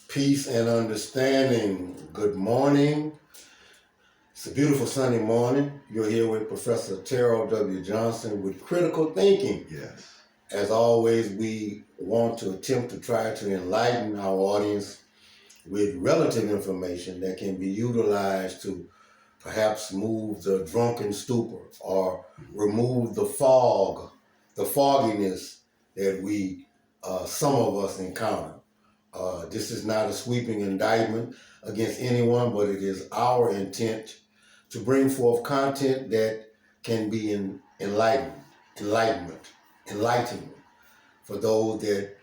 Peace and understanding. Good morning. It's a beautiful Sunday morning. You're here with Professor Errol W. Johnson with Critical Thinking. Yes. As always, we want to attempt to try to enlighten our audience with relative information that can be utilized to perhaps move the drunken stupor or remove the fog, the fogginess that some of us encounter. This is not a sweeping indictment against anyone, but it is our intent to bring forth content that can be enlightenment for those that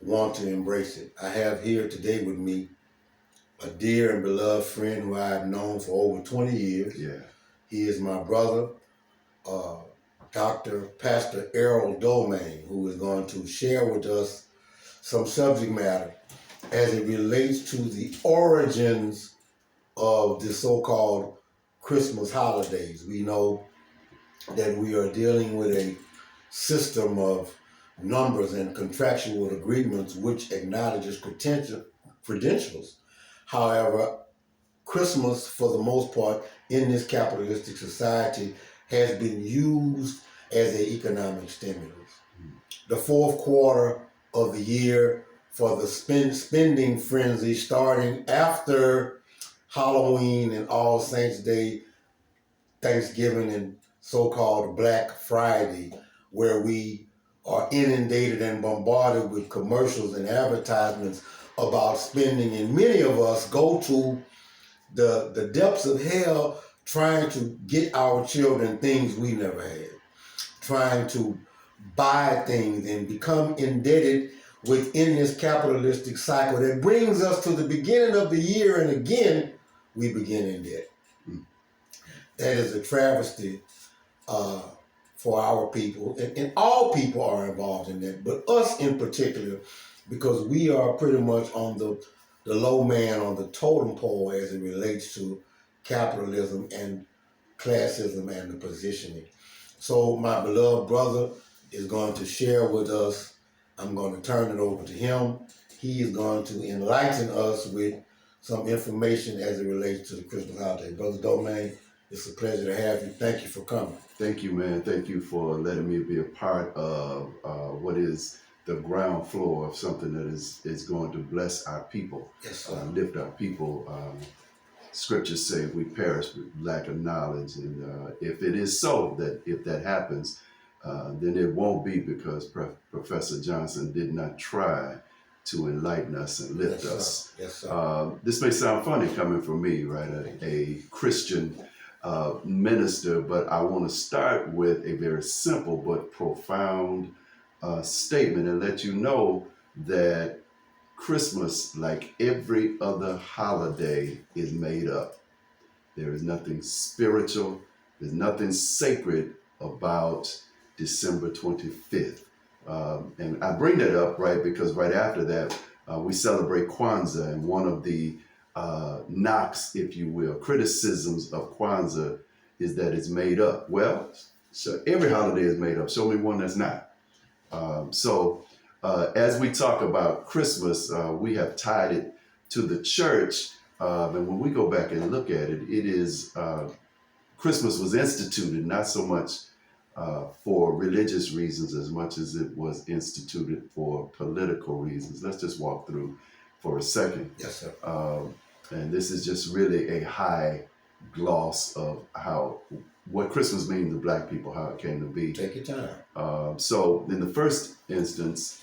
want to embrace it. I have here today with me a dear and beloved friend who I have known for over 20 years. Yeah. He is my brother, Dr. Pastor Errol Domingue, who is going to share with us some subject matter as it relates to the origins of the so-called Christmas holidays. We know that we are dealing with a system of numbers and contractual agreements which acknowledges credentials. However, Christmas, for the most part, in this capitalistic society, has been used as an economic stimulus. The fourth quarter of the year for the spending frenzy starting after Halloween and All Saints Day, Thanksgiving, and so-called Black Friday, where we are inundated and bombarded with commercials and advertisements about spending, and many of us go to the depths of hell trying to get our children things we never had, trying to buy things and become indebted within this capitalistic cycle that brings us to the beginning of the year, and again we begin in debt. That is a travesty for our people, and all people are involved in that, but us in particular, because we are pretty much on the low man on the totem pole as it relates to capitalism and classism and the positioning. So my beloved brother is going to share with us. I'm going to turn it over to him. He is going to enlighten us with some information as it relates to the Christmas holiday. Brother Domingue, it's a pleasure to have you. Thank you for coming. Thank you, man. Thank you for letting me be a part of what is the ground floor of something that is going to bless our people, Yes, sir. lift our people. Scriptures say we perish with lack of knowledge, and if it is so that if that happens, then it won't be because Professor Johnson did not try to enlighten us and lift us. Yes, sir. This may sound funny coming from me, right? A Christian minister, but I want to start with a very simple but profound statement and let you know that Christmas, like every other holiday, is made up. There is nothing spiritual, there's nothing sacred about December 25th. And I bring that up, right, because right after that, we celebrate Kwanzaa, and one of the knocks, if you will, criticisms of Kwanzaa is that it's made up. Well, so every holiday is made up. Show me one that's not. As we talk about Christmas, we have tied it to the church. And when we go back and look at it, it is Christmas was instituted not so much for religious reasons as much as it was instituted for political reasons. Let's just walk through for a second. Yes, sir. And this is just really a high gloss of what Christmas means to Black people, how it came to be. Take your time. So in the first instance,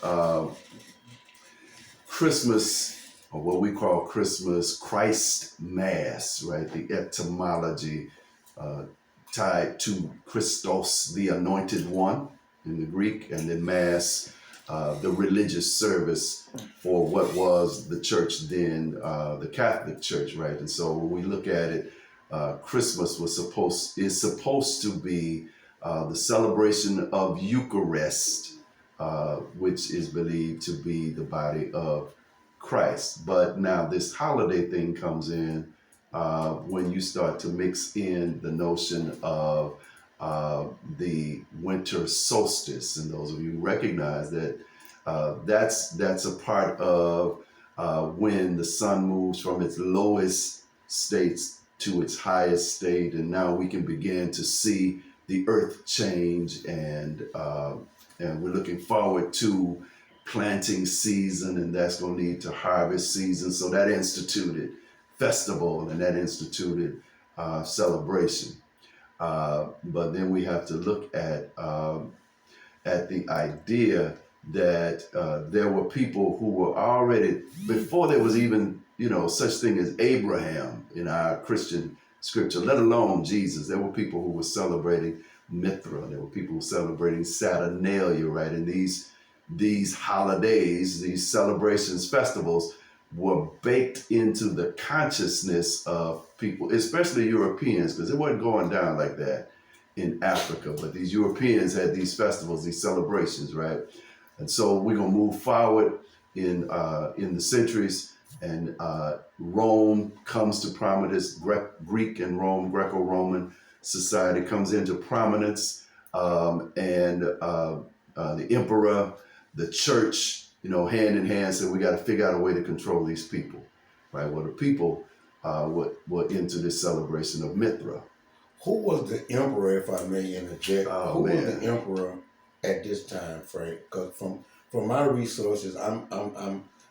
Christmas, or what we call Christmas, Christ Mass, right? The etymology tied to Christos, the anointed one in the Greek, and then Mass, the religious service for what was the church then, the Catholic Church, right? And so when we look at it, Christmas is supposed to be the celebration of Eucharist, which is believed to be the body of Christ. But now this holiday thing comes in when you start to mix in the notion of the winter solstice, and those of you who recognize that that's a part of when the sun moves from its lowest states to its highest state, and now we can begin to see the earth change, and we're looking forward to planting season, and that's going to lead to harvest season. So that instituted festival, and that instituted celebration. But then we have to look at the idea that there were people who were already, before there was even, such thing as Abraham in our Christian scripture, let alone Jesus. There were people who were celebrating Mithra. There were people who were celebrating Saturnalia, right? And these holidays, these celebrations, festivals were baked into the consciousness of people, especially Europeans, because it wasn't going down like that in Africa. But these Europeans had these festivals, these celebrations, right? And so we're gonna move forward in the centuries, and Rome comes to prominence. Greek and Rome, Greco-Roman society comes into prominence, and the emperor, the church, hand in hand, said we got to figure out a way to control these people, right? Well, the people were into this celebration of Mithra. Who was the emperor, if I may interject? Who was the emperor at this time, Frank? Because from my resources, I'm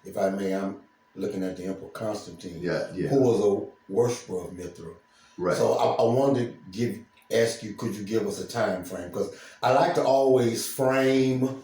if I may, I'm looking at the Emperor Constantine, who was a worshiper of Mithra. Right. So I wanted to ask you, could you give us a time frame? Because I like to always frame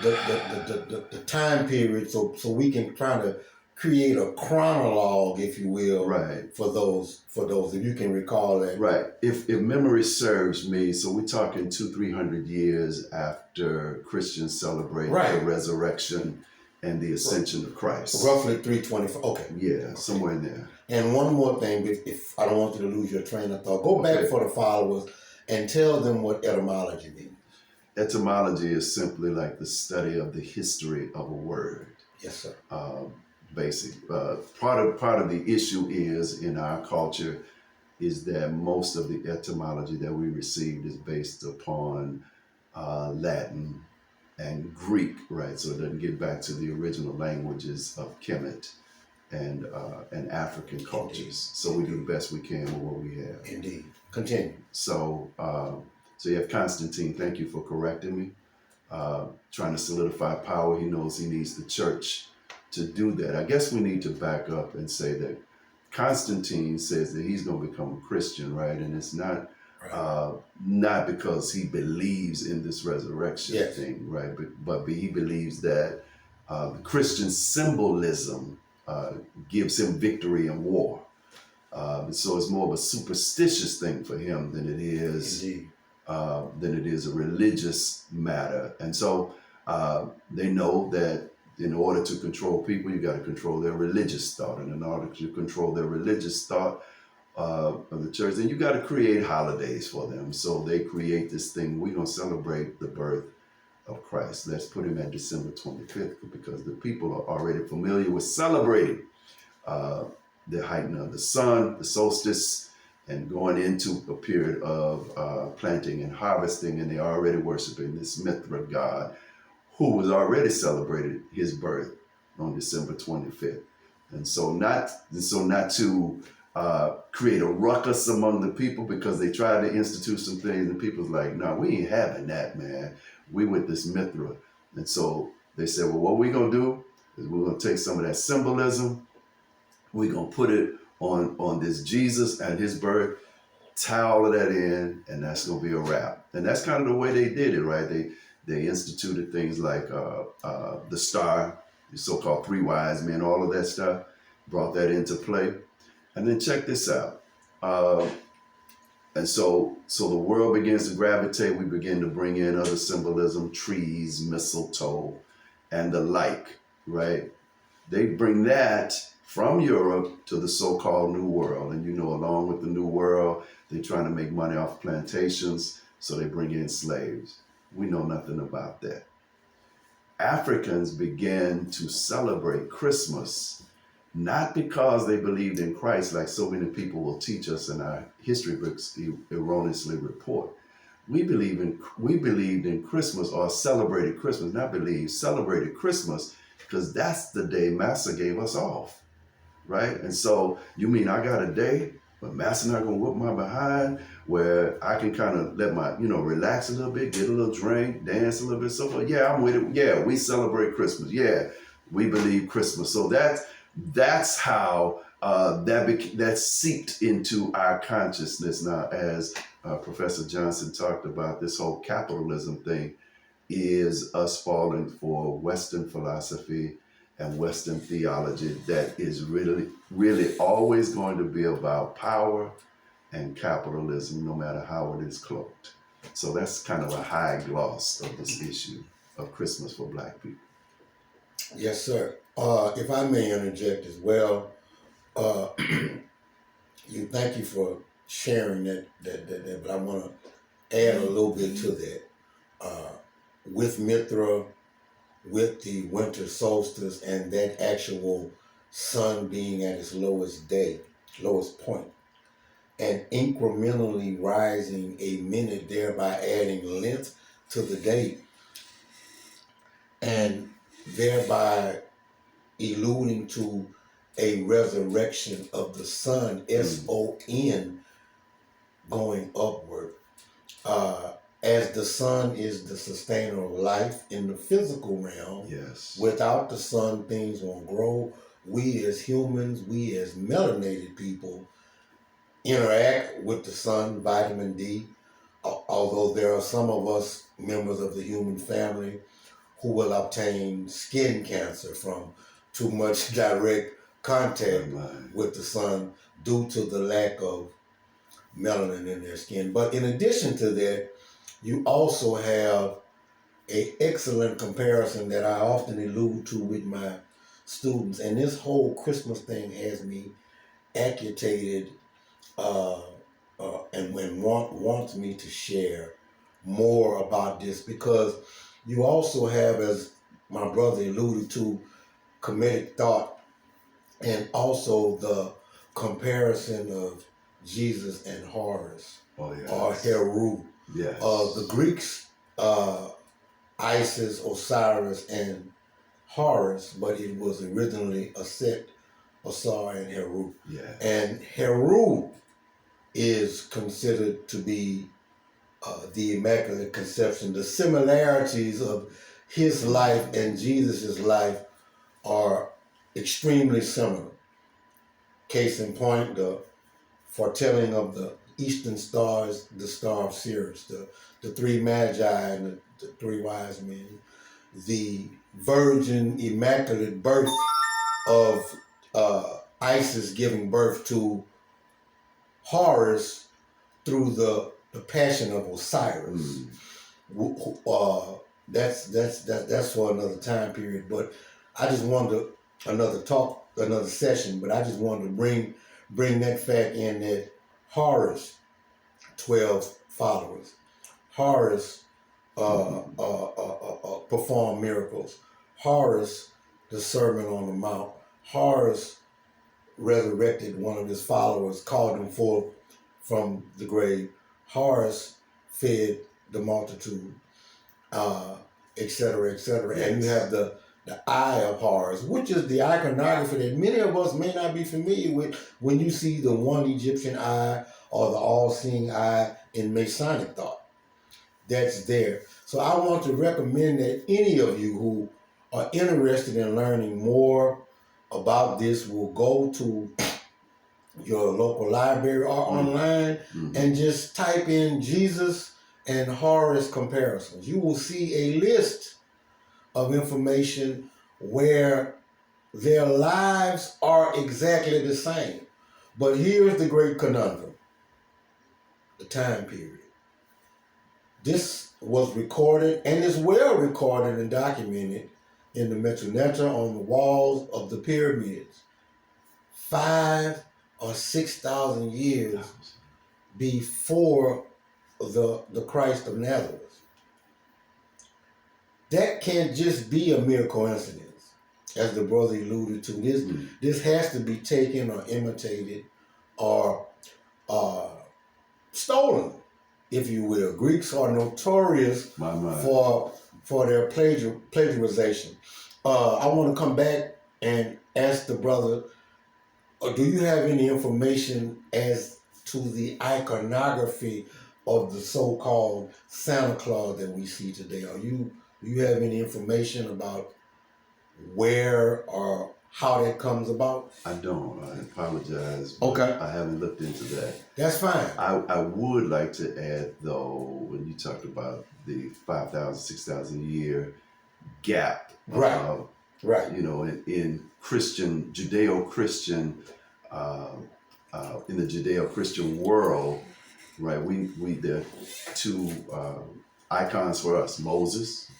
the time period so we can try to create a chronologue, if you will, right, for those if you can recall that. Right. If memory serves me, so we're talking 200-300 years after Christians celebrate the resurrection and the ascension of Christ. Roughly 325. Okay. Yeah, somewhere in there. And one more thing, if I don't want you to lose your train of thought, go back for the followers and tell them what etymology means. Etymology is simply like the study of the history of a word. Yes, sir. Basic. Part of the issue is in our culture is that most of the etymology that we received is based upon Latin and Greek, right? So it doesn't get back to the original languages of Kemet and African cultures. Indeed. So we do the best we can with what we have. Indeed. Continue. So you have Constantine. Thank you for correcting me. Trying to solidify power. He knows he needs the church to do that. I guess we need to back up and say that Constantine says that he's going to become a Christian, right? And it's not not because he believes in this resurrection thing, right? But he believes that the Christian symbolism gives him victory in war. So it's more of a superstitious thing for him than it is a religious matter. And so they know that in order to control people, you got to control their religious thought. And in order to control their religious thought of the church, then you got to create holidays for them. So they create this thing. We're going to celebrate the birth of Christ. Let's put him at December 25th because the people are already familiar with celebrating the heightening of the sun, the solstice, and going into a period of planting and harvesting. And they're already worshiping this Mithra god, who was already celebrated his birth on December 25th. And so not to create a ruckus among the people because they tried to institute some things and people's like, no, we ain't having that, man. We with this Mithra. And so they said, well, what we're going to do is we're going to take some of that symbolism. We're going to put it on this Jesus and his birth, tie all of that in, and that's going to be a wrap. And that's kind of the way they did it, right? They instituted things like the star, the so-called three wise men, all of that stuff, brought that into play. And then check this out. And so the world begins to gravitate. We begin to bring in other symbolism, trees, mistletoe, and the like, right? They bring that from Europe to the so-called New World. And along with the New World, they're trying to make money off plantations, so they bring in slaves. We know nothing about that. Africans began to celebrate Christmas, not because they believed in Christ, like so many people will teach us in our history books erroneously report. We believed in Christmas, or celebrated Christmas, celebrated Christmas because that's the day Master gave us off, right? And so you mean I got a day, but Master not gonna whoop my behind, where I can kind of let my, relax a little bit, get a little drink, dance a little bit, so forth. Yeah, I'm with it. Yeah, we celebrate Christmas. Yeah, we believe Christmas. So that's how that seeped into our consciousness now, as Professor Johnson talked about. This whole capitalism thing is us falling for Western philosophy and Western theology that is really, really always going to be about power and capitalism, no matter how it is cloaked. So that's kind of a high gloss of this issue of Christmas for Black people. Yes, sir. If I may interject as well, uh, thank you for sharing that, but I want to add a little bit to that. With Mithra, with the winter solstice, and that actual sun being at its lowest point, and incrementally rising a minute, thereby adding length to the day, and thereby alluding to a resurrection of the sun, S-O-N, going upward. As the sun is the sustainer of life in the physical realm, yes. Without the sun, things won't grow. We as humans, we as melanated people, interact with the sun, vitamin D, although there are some of us, members of the human family, who will obtain skin cancer from too much direct contact with the sun due to the lack of melanin in their skin. But in addition to that, you also have an excellent comparison that I often allude to with my students. And this whole Christmas thing has me agitated and wants me to share more about this, because you also have, as my brother alluded to, Kemetic thought, and also the comparison of Jesus and Horus, or Heru. Yes. The Greeks, Isis, Osiris, and Horus, but it was originally Set, Osar, and Heru. Yes. And Heru is considered to be the Immaculate Conception. The similarities of his life and Jesus's life are extremely similar. Case in point, the foretelling of the Eastern stars, the Star of Sirius, the three Magi and the three wise men, the virgin immaculate birth of Isis giving birth to Horus through the passion of Osiris. That's for another time period. But I just wanted another session. But I just wanted to bring that fact in, that Horus, 12 followers. Horus performed miracles. Horus, the Sermon on the Mount. Horus resurrected one of his followers, called him forth from the grave. Horus fed the multitude, etc., etc. Yes. And you have the eye of Horus, which is the iconography that many of us may not be familiar with when you see the one Egyptian eye or the all-seeing eye in Masonic thought. That's there. So I want to recommend that any of you who are interested in learning more about this will go to your local library or online and just type in Jesus and Horus comparisons. You will see a list of information where their lives are exactly the same. But here's the great conundrum: the time period. This was recorded and is well recorded and documented in the Metu Neter on the walls of the pyramids 5,000 or 6,000 years before the Christ of Nazareth. That can't just be a mere coincidence, as the brother alluded to. This has to be taken or imitated or stolen, if you will. Greeks are notorious for their plagiarization. I want to come back and ask the brother, do you have any information as to the iconography of the so-called Santa Claus that we see today? Do you have any information about where or how that comes about? I don't. I apologize. Okay. I haven't looked into that. That's fine. I would like to add, though, when you talked about the 5,000, 6,000 year gap. Right. Right. You know, in Christian, Judeo-Christian, in the Judeo-Christian world, right? We there are two icons for us: Moses,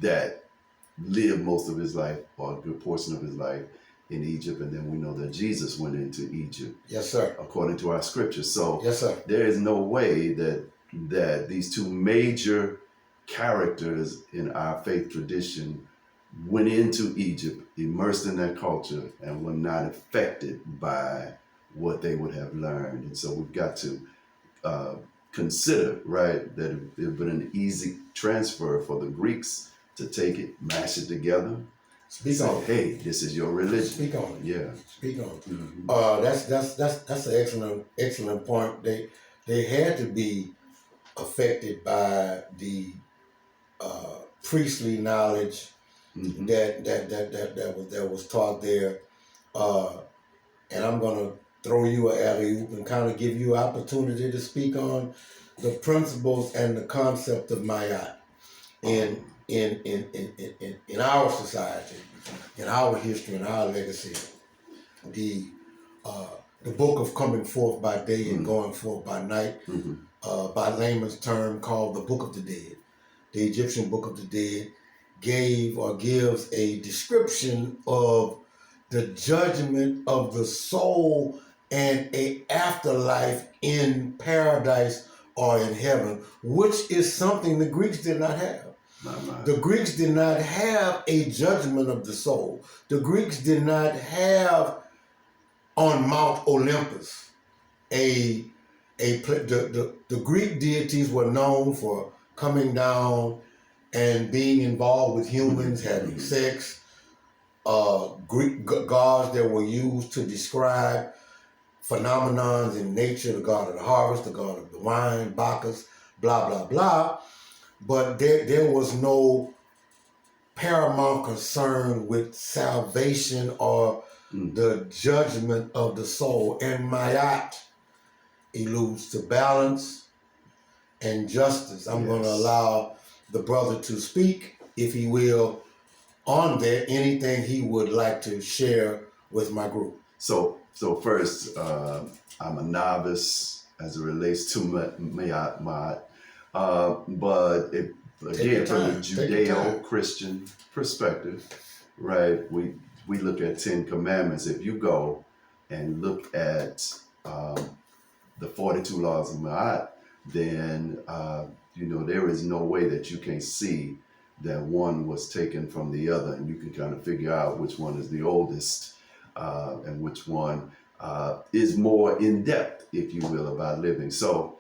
that lived most of his life, or a good portion of his life, in Egypt, and then we know that Jesus went into Egypt. Yes, sir. According to our scriptures. So yes, sir. There is no way that these two major characters in our faith tradition went into Egypt, immersed in that culture, and were not affected by what they would have learned. And so we've got to consider, right, that it would have been an easy transfer for the Greeks to take it, mash it together, Speak on it. Hey, this is your religion. Speak on it. Yeah. Speak on it. Mm-hmm. That's an excellent point. They had to be affected by the priestly knowledge Mm-hmm. that was taught there. And I'm gonna throw you an alley-oop and kind of give you an opportunity to speak on the principles and the concept of Mayat in our society, in our history, in our legacy. The book of coming forth by day and going forth by night, by layman's term called the Book of the Dead. The Egyptian Book of the Dead gives a description of the judgment of the soul and a afterlife in paradise or in heaven, which is something the Greeks did not have. The Greeks did not have a judgment of the soul. The Greeks did not have on Mount Olympus the Greek deities were known for coming down and being involved with humans, having sex. Greek gods that were used to describe phenomenons in nature, the god of the harvest, the god of the wine, Bacchus, blah, blah, blah. But there was no paramount concern with salvation or the judgment of the soul. And Mayat alludes to balance and justice. I'm going to allow the brother to speak, if he will, on that, anything he would like to share with my group. So first, I'm a novice as it relates to Mayat, but again, from the Judeo-Christian perspective, right? We look at 10 Commandments. If you go and look at the 42 laws of Mayat, then there is no way that you can see that one was taken from the other, and you can kind of figure out which one is the oldest and which one is more in depth, if you will, about living. So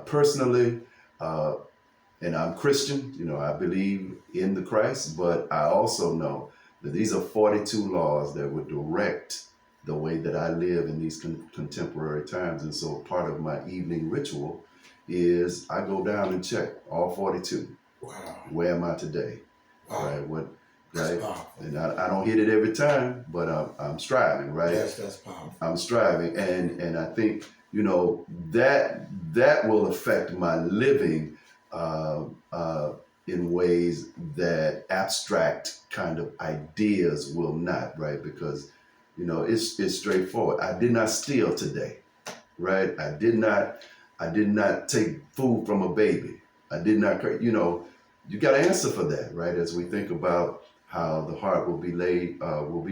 personally, and I'm Christian, I believe in the Christ, but I also know that these are 42 laws that would direct the way that I live in these contemporary times. And so part of my evening ritual is I go down and check all 42. Wow. Where am I today? Wow. Right? That's powerful. And I don't hit it every time, but I'm striving, right? Yes, that's powerful. I'm striving. And I think, that will affect my living in ways that abstract kind of ideas will not, right? Because, it's straightforward. I did not steal today, right? I did not take food from a baby. I did not, you got to answer for that, right? As we think about how the heart will be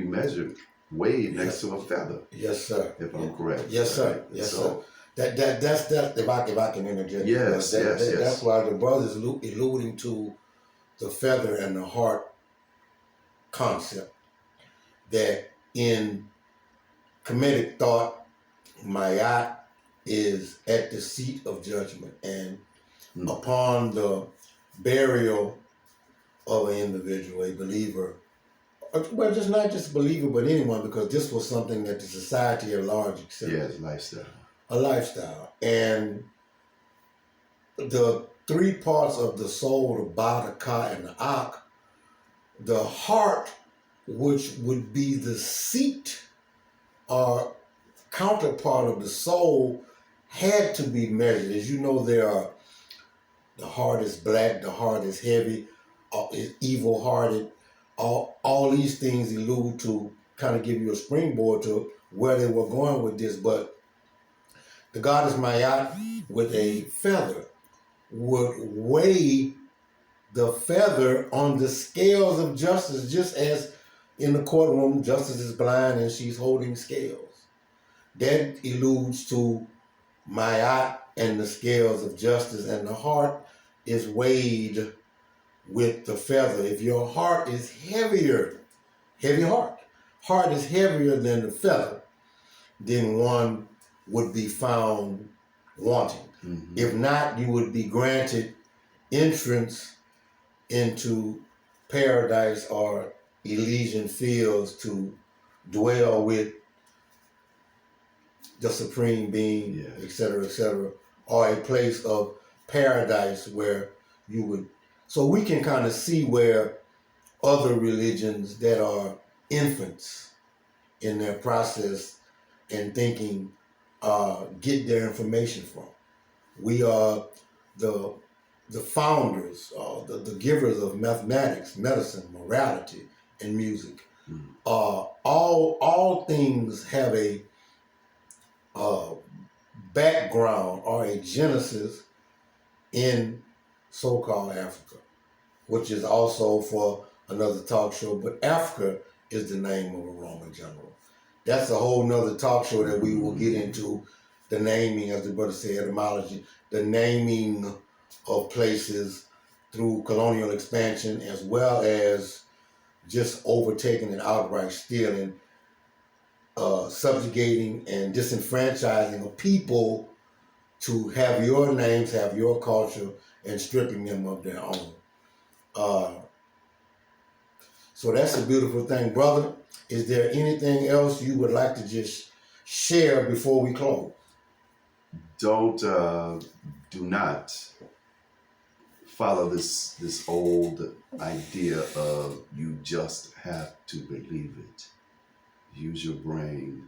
measured, weighed next to a feather. Yes, sir. If I'm correct. Yes, sir. Right? Yes, sir. That's if I can interject. Yes, yes. That's why the brother's alluding to the feather and the heart concept. That in Kemetic thought, Mayat is at the seat of judgment, and upon the burial of an individual, a believer, well, just not just believer, but anyone, because this was something that the society at large accepted. Yes, lifestyle. A lifestyle. And the three parts of the soul, the ba, the ka, and the ak, the heart, which would be the seat or counterpart of the soul, had to be measured. As you know, the heart is black, the heart is heavy, is evil-hearted. All these things allude to kind of give you a springboard to where they were going with this. But the goddess Mayat with a feather would weigh the feather on the scales of justice, just as in the courtroom, justice is blind and she's holding scales. That alludes to Mayat and the scales of justice, and the heart is weighed with the feather. If your heart is heavy heart is heavier than the feather, then one would be found wanting. Mm-hmm. If not, you would be granted entrance into paradise or Elysian fields to dwell with the supreme being, etc., or a place of paradise where you would. So we can kind of see where other religions that are infants in their process and thinking get their information from. We are the founders, the givers of mathematics, medicine, morality, and music. Mm-hmm. All things have a background or a genesis in so-called Africa, which is also for another talk show, but Africa is the name of a Roman general. That's a whole nother talk show that we will get into, the naming, as the brother said, etymology, the naming of places through colonial expansion, as well as just overtaking and outright stealing, subjugating and disenfranchising of people to have your names, have your culture, and stripping them of their own. So that's a beautiful thing. Brother, is there anything else you would like to just share before we close? Do not follow this old idea of you just have to believe it. Use your brain,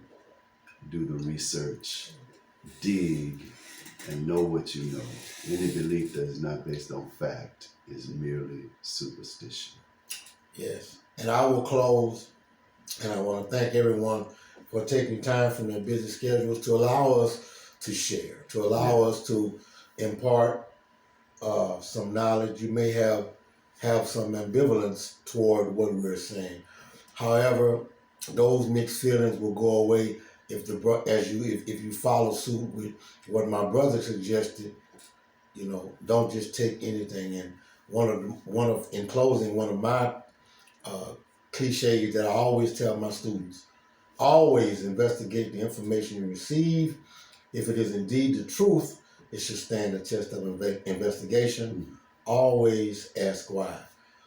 do the research, dig, and know what you know. Any belief that is not based on fact is merely superstition. Yes. And I will close, and I want to thank everyone for taking time from their busy schedules to allow us to share, to allow us to impart some knowledge. You may have some ambivalence toward what we're saying. However, those mixed feelings will go away if you follow suit with what my brother suggested. You know, don't just take anything. And in closing, one of my cliches that I always tell my students: always investigate the information you receive. If it is indeed the truth, it should stand the test of investigation. Always ask why.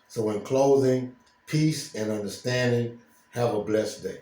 So in closing, peace and understanding. Have a blessed day.